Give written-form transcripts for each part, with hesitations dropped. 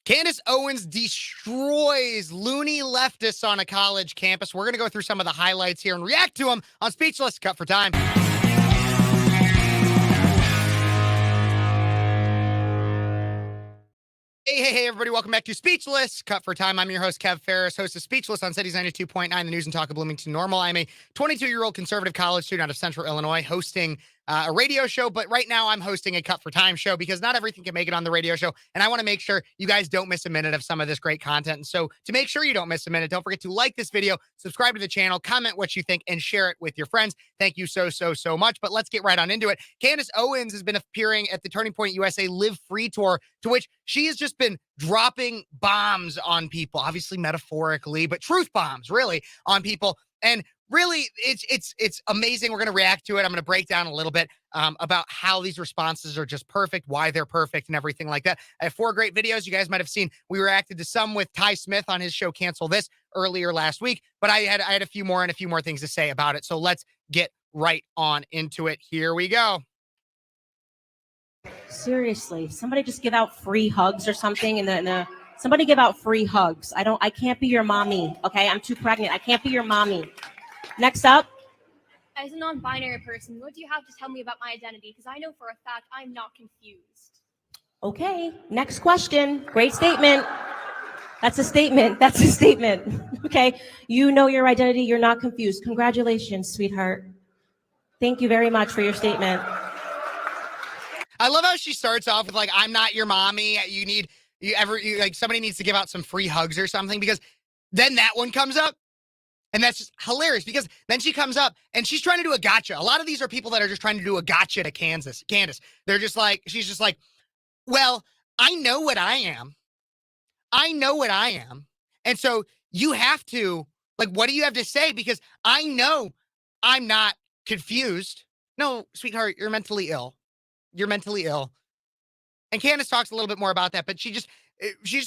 Candace Owens destroys loony leftists on a college campus. We're going to go through some of the highlights here and react to them on Speechless. Cut for time. Hey, everybody. Welcome back to Speechless. Cut for time. I'm your host, Kev Phares, host of Speechless on Cities 92.9, the news and talk of Bloomington Normal. I'm a 22-year-old conservative college student out of Central Illinois hosting a radio show, but right now I'm hosting a Cut for Time show because not everything can make it on the radio show, and I want to make sure you guys don't miss a minute of some of this great content. And so to make sure you don't miss a minute, don't forget to like this video, subscribe to the channel, comment what you think, and share it with your friends. Thank you so much, but let's get right on into it. Candace Owens has been appearing at the Turning Point USA Live Free Tour, to which she has just been dropping bombs on people, obviously metaphorically, but truth bombs really on people. And really, it's amazing. We're going to react to it. I'm going to break down a little bit about how these responses are just perfect, why they're perfect, and everything like that. I have 4 great videos. You guys might have seen. We reacted to some with Ty Smith on his show Cancel This earlier last week, but I had a few more and a few more things to say about it. So let's get right on into it. Here we go. Seriously, somebody just give out free hugs or something. Somebody give out free hugs. I can't be your mommy. Okay, I'm too pregnant. I can't be your mommy. Next up. As a non-binary person, what do you have to tell me about my identity? Because I know for a fact I'm not confused. Okay, next question. Great statement. That's a statement. That's a statement. Okay, you know your identity. You're not confused. Congratulations, sweetheart. Thank you very much for your statement. I love how she starts off with like, I'm not your mommy. Somebody needs to give out some free hugs or something, because then that one comes up. And that's just hilarious, because then she comes up and she's trying to do a gotcha. A lot of these are people that are just trying to do a gotcha to Candace. They're just like, she's just like, well, I know what I am. I know what I am. And so you have to, like, what do you have to say? Because I know I'm not confused. No, sweetheart, you're mentally ill. You're mentally ill. And Candace talks a little bit more about that, but she just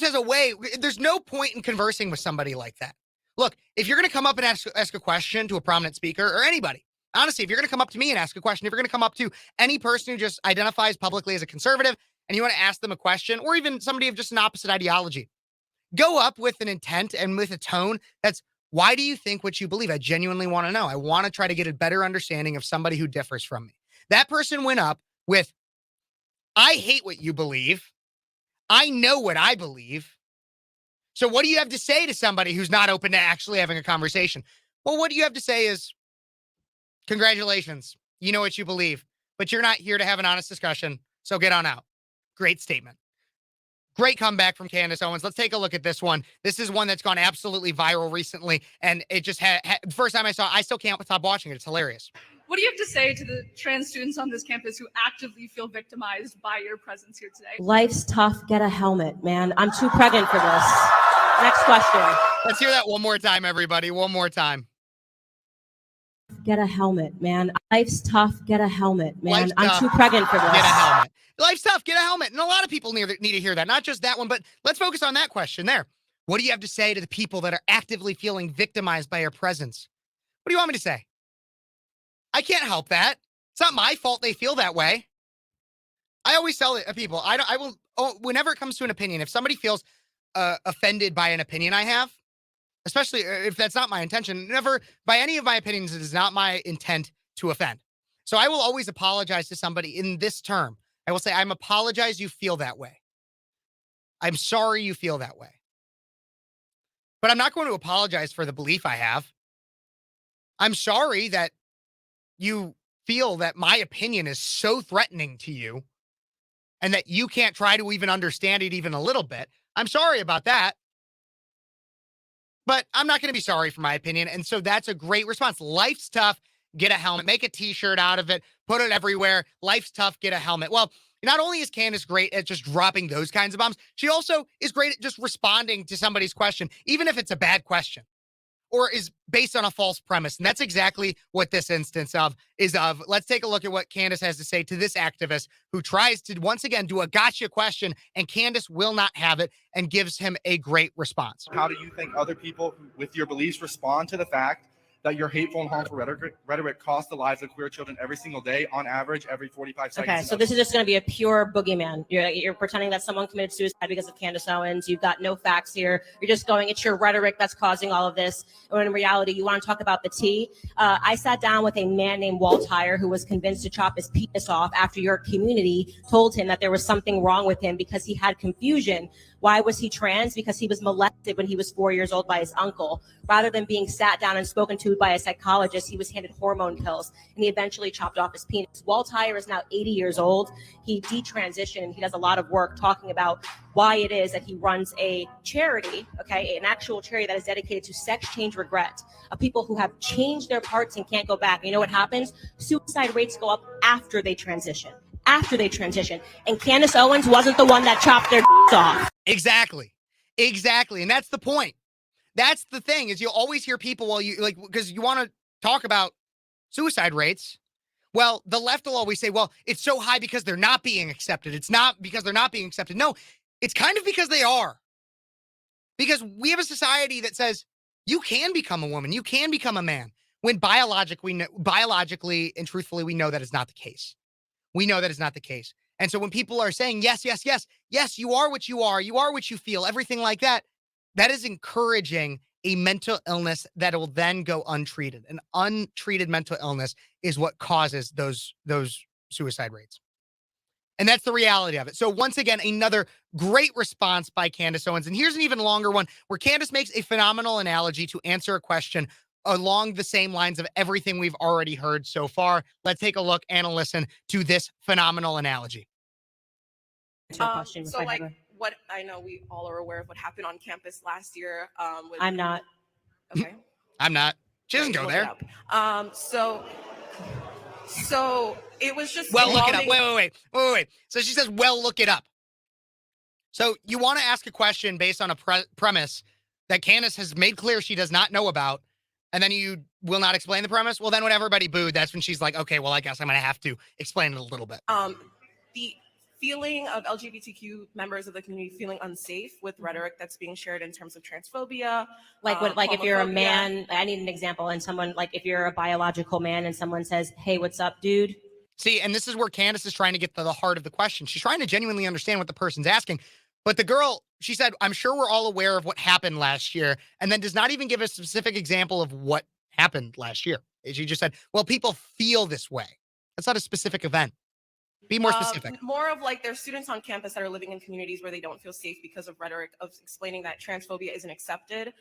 has a way. There's no point in conversing with somebody like that. Look, if you're going to come up and ask a question to a prominent speaker or anybody, honestly, if you're going to come up to me and ask a question, if you're going to come up to any person who just identifies publicly as a conservative and you want to ask them a question, or even somebody of just an opposite ideology, go up with an intent and with a tone that's, why do you think what you believe? I genuinely want to know. I want to try to get a better understanding of somebody who differs from me. That person went up with, I hate what you believe. I know what I believe. So what do you have to say to somebody who's not open to actually having a conversation? Well, what you have to say is, congratulations, you know what you believe, but you're not here to have an honest discussion, so get on out. Great statement. Great comeback from Candace Owens. Let's take a look at this one. This is one that's gone absolutely viral recently, and it just the first time I saw it, I still can't stop watching it. It's hilarious. What do you have to say to the trans students on this campus who actively feel victimized by your presence here today? Life's tough. Get a helmet, man. I'm too pregnant for this. Next question. Let's hear that one more time, everybody. One more time. Get a helmet, man. Life's tough. Get a helmet, man. I'm too pregnant for this. Get a helmet. Life's tough. Get a helmet. And a lot of people need to hear that. Not just that one, but let's focus on that question there. What do you have to say to the people that are actively feeling victimized by your presence? What do you want me to say? I can't help that. It's not my fault they feel that way. I always tell people, whenever it comes to an opinion, if somebody feels offended by an opinion I have, especially if that's not my intention, never, by any of my opinions, it is not my intent to offend. So I will always apologize to somebody in this term. I will say, I'm apologize you feel that way. I'm sorry you feel that way. But I'm not going to apologize for the belief I have. I'm sorry that you feel that my opinion is so threatening to you and that you can't try to even understand it even a little bit. I'm sorry about that. But I'm not going to be sorry for my opinion. And so that's a great response. Life's tough. Get a helmet. Make a t-shirt out of it. Put it everywhere. Life's tough. Get a helmet. Well, not only is Candace great at just dropping those kinds of bombs, she also is great at just responding to somebody's question, even if it's a bad question or is based on a false premise. And that's exactly what this instance is of. Let's take a look at what Candace has to say to this activist who tries to, once again, do a gotcha question, and Candace will not have it and gives him a great response. How do you think other people with your beliefs respond to the fact that your hateful and harmful rhetoric costs the lives of queer children every single day, on average, every 45 seconds. Okay, so this is just going to be a pure boogeyman. You're pretending that someone committed suicide because of Candace Owens. You've got no facts here. You're just going, it's your rhetoric that's causing all of this. When in reality, you want to talk about the tea. I sat down with a man named Walt Heyer who was convinced to chop his penis off after your community told him that there was something wrong with him because he had confusion. Why was he trans? Because he was molested when he was 4 years old by his uncle. Rather than being sat down and spoken to by a psychologist, he was handed hormone pills, and he eventually chopped off his penis. Walt Heyer is now 80 years old. He detransitioned. He does a lot of work talking about why it is that he runs a charity, okay, an actual charity that is dedicated to sex change regret, of people who have changed their parts and can't go back. You know what happens? Suicide rates go up after they transition. And Candace Owens wasn't the one that chopped their off. Exactly. And that's the point. That's the thing, is you'll always hear people, well, you like, because you want to talk about suicide rates. Well, the left will always say, well, it's so high because they're not being accepted. It's not because they're not being accepted. No, it's kind of because they are. Because we have a society that says you can become a woman, you can become a man, when biologically and truthfully, we know that is not the case. We know that is not the case. And so when people are saying, yes, you are what you are what you feel, everything like that, that is encouraging a mental illness that will then go untreated. An untreated mental illness is what causes those suicide rates. And that's the reality of it. So once again, another great response by Candace Owens. And here's an even longer one where Candace makes a phenomenal analogy to answer a question along the same lines of everything we've already heard so far. Let's take a look and a listen to this phenomenal analogy. So like what I know we all are aware of what happened on campus last year. I'm not. Okay. I'm not. She doesn't go there. So it was just well, look it up. Wait. So she says, well, look it up. So you want to ask a question based on a premise that Candace has made clear she does not know about, and then you will not explain the premise? Well, then when everybody booed, that's when she's like, okay, well, I guess I'm going to have to explain it a little bit. The feeling of LGBTQ members of the community feeling unsafe with rhetoric that's being shared in terms of transphobia. Like if you're a man, I need an example, and someone, like if you're a biological man and someone says, hey, what's up, dude? See, and this is where Candace is trying to get to the heart of the question. She's trying to genuinely understand what the person's asking. But the girl, she said, I'm sure we're all aware of what happened last year, and then does not even give a specific example of what happened last year. She just said, well, people feel this way. That's not a specific event. Be more specific. More of like there's students on campus that are living in communities where they don't feel safe because of rhetoric of explaining that transphobia isn't accepted.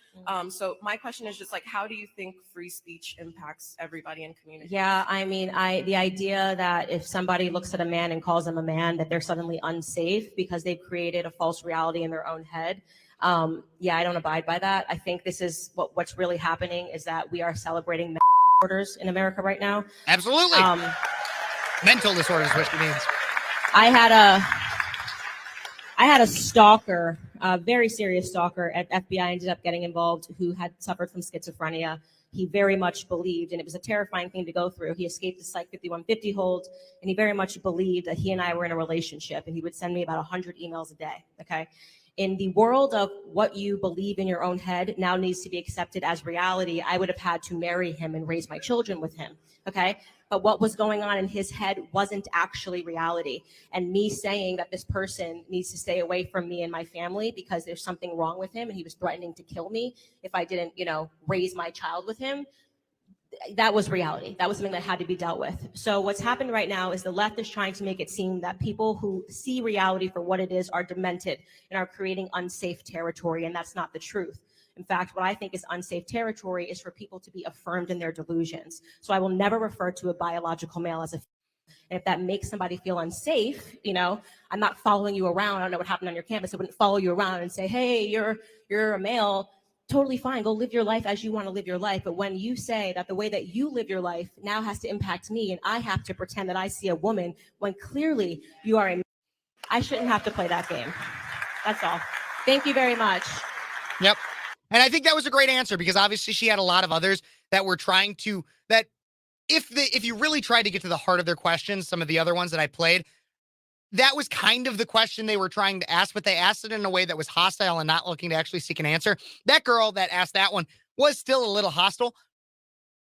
So my question is just like, how do you think free speech impacts everybody in community? Yeah, I mean, the idea that if somebody looks at a man and calls him a man, that they're suddenly unsafe because they've created a false reality in their own head. Yeah, I don't abide by that. I think this is what's really happening is that we are celebrating disorders in America right now. Absolutely. Mental disorders is what she means. I had a stalker, a very serious stalker at FBI ended up getting involved who had suffered from schizophrenia. He very much believed, and it was a terrifying thing to go through. He escaped the Psych 5150 hold, and he very much believed that he and I were in a relationship, and he would send me about 100 emails a day, okay? In the world of what you believe in your own head now needs to be accepted as reality, I would have had to marry him and raise my children with him, okay? But what was going on in his head wasn't actually reality. And me saying that this person needs to stay away from me and my family because there's something wrong with him and he was threatening to kill me if I didn't, raise my child with him, that was reality. That was something that had to be dealt with. So what's happened right now is the left is trying to make it seem that people who see reality for what it is are demented and are creating unsafe territory, and that's not the truth. In fact, what I think is unsafe territory is for people to be affirmed in their delusions. So I will never refer to a biological male as a female. And if that makes somebody feel unsafe, I'm not following you around. I don't know what happened on your campus. I wouldn't follow you around and say, hey, you're a male. Totally fine. Go live your life as you want to live your life. But when you say that the way that you live your life now has to impact me and I have to pretend that I see a woman when clearly you are a man, I shouldn't have to play that game. That's all. Thank you very much. Yep. And I think that was a great answer because obviously she had a lot of others that were trying to, that if you really tried to get to the heart of their questions, some of the other ones that I played, that was kind of the question they were trying to ask, but they asked it in a way that was hostile and not looking to actually seek an answer. That girl that asked that one was still a little hostile,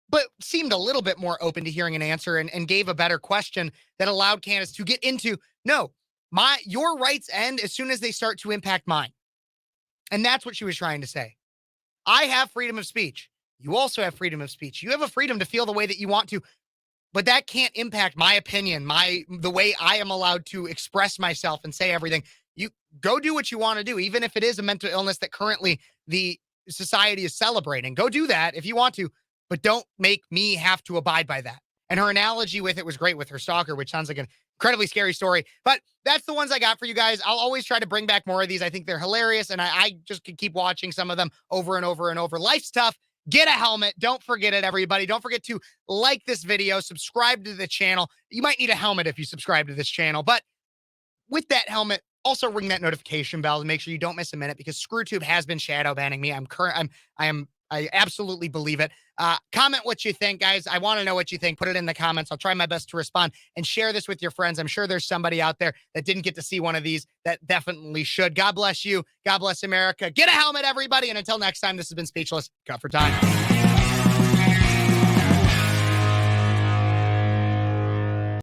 but seemed a little bit more open to hearing an answer and gave a better question that allowed Candace to get into, no, your rights end as soon as they start to impact mine. And that's what she was trying to say. I have freedom of speech. You also have freedom of speech. You have a freedom to feel the way that you want to, but that can't impact my opinion, the way I am allowed to express myself and say everything. You go do what you want to do, even if it is a mental illness that currently the society is celebrating. Go do that if you want to, but don't make me have to abide by that. And her analogy with it was great with her stalker, which sounds like an incredibly scary story. But that's the ones I got for you guys. I'll always try to bring back more of these. I think they're hilarious, and I just could keep watching some of them over and over and over. Life's tough. Get a helmet. Don't forget it, everybody. Don't forget to like this video, subscribe to the channel. You might need a helmet if you subscribe to this channel, but with that helmet, also ring that notification bell to make sure you don't miss a minute, because ScrewTube has been shadow banning me. I absolutely believe it. Comment what you think, guys. I want to know what you think. Put it in the comments. I'll try my best to respond, and share this with your friends. I'm sure there's somebody out there that didn't get to see one of these that definitely should. God bless you. God bless America. Get a helmet, everybody. And until next time, this has been Speechless. Cut for time.